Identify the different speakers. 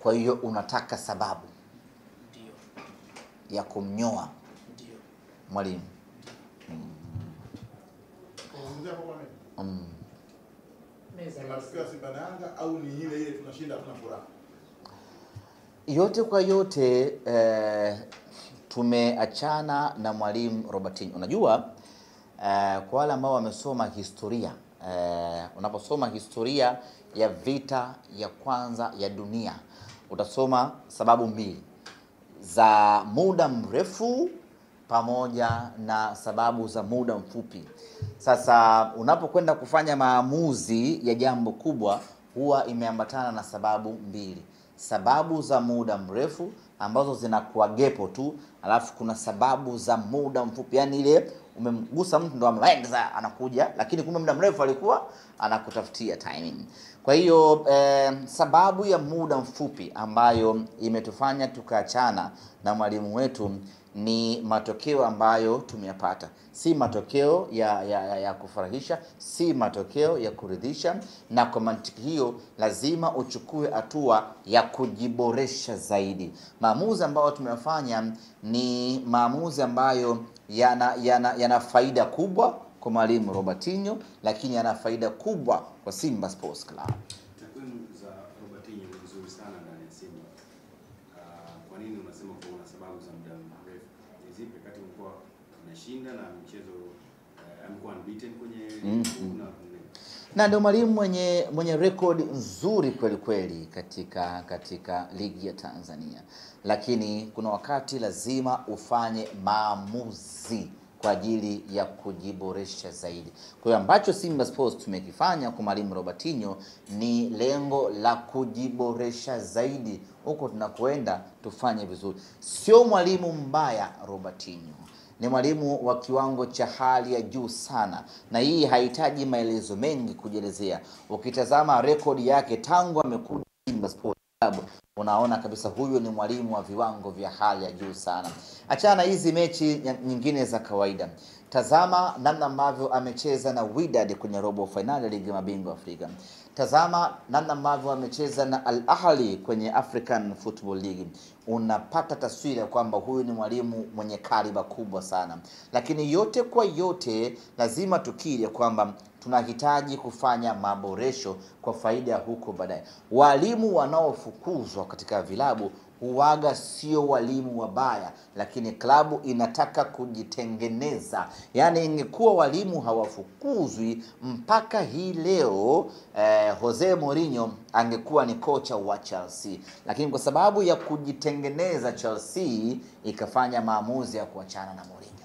Speaker 1: Kwa hiyo unataka sababu
Speaker 2: Ndio.
Speaker 1: ya kumnyoa
Speaker 2: Ndio.
Speaker 1: mwalimu.
Speaker 3: Matokeo Simba na Yanga au ni ile ile tunashinda tuna furaha?
Speaker 1: Yote kwa yote tumeachana na mwalimu Robertinho. Unajua kwa wale ambao wamesoma historia, unaposoma historia ya vita ya kwanza ya dunia, utasoma sababu mbili za muda mrefu pamoja na sababu za muda mfupi. Sasa unapokwenda kufanya maamuzi ya jambo kubwa, huwa imeambatana na sababu mbili: sababu za muda mrefu ambazo zinakuwa gepo tu, alafu kuna sababu za muda mfupi, yani ile umemgusa mtu ndo amlaenza anakuja, lakini kumbe muda mrefu alikuwa anakutafutia timing. Kwa hiyo sababu ya muda mfupi ambayo imetufanya tukaachana na mwalimu wetu ni matokeo ambayo tumeyapata. Si matokeo ya kufurahisha, si matokeo ya kuridhisha, na kwa mantiki hiyo lazima uchukue hatua ya kujiboresha zaidi. Maamuzi ambayo tumeyafanya ni maamuzi ambayo yana faida kubwa kwa mwalimu Robertinho, lakini yana faida kubwa kwa Simba Sports Club.
Speaker 4: Takwimu za Robertinho ni nzuri sana ndani ya Simba. Kwa nini unasema kwa una sababu za muda mrefu? Ni zipi kati mlikuwa mnashinda na mchezo amekuwa unbeaten kwenye
Speaker 1: na ndio mwalimu mwenye rekodi nzuri kweli kweli katika ligi ya Tanzania, lakini kuna wakati lazima ufanye maamuzi kwa ajili ya kujiboresha zaidi. Kwa hiyo ambacho Simba Sports tumekifanya kwa mwalimu Robertinho ni lengo la kujiboresha zaidi, huko tunakoenda tufanye vizuri. Sio mwalimu mbaya Robertinho, ni mwalimu wa kiwango cha hali ya juu sana, na hii haihitaji maelezo mengi kujielezea. Ukitazama rekodi yake tangu amekuja Simba Sports Club, unaona kabisa huyu ni mwalimu wa viwango vya hali ya juu sana. Achana hizi mechi nyingine za kawaida, tazama namna ambavyo amecheza na Wydad kwenye robo finali ya ligi ya mabingwa Afrika. Tazama namna ambavyo amecheza na Al Ahly kwenye African Football League. Unapata taswira kwamba huyu ni mwalimu mwenye kaliba kubwa sana. Lakini yote kwa yote lazima tukiri kwamba tunahitaji kufanya maboresho kwa faida ya huko baadaye. Walimu wanaofukuzwa katika vilabu huwaga sio walimu wabaya, lakini klabu inataka kujitengeneza. Yani ingekuwa walimu hawafukuzwi mpaka hii leo Jose Mourinho angekuwa ni kocha wa Chelsea, lakini kwa sababu ya kujitengeneza Chelsea ikafanya maamuzi ya kuachana na Mourinho.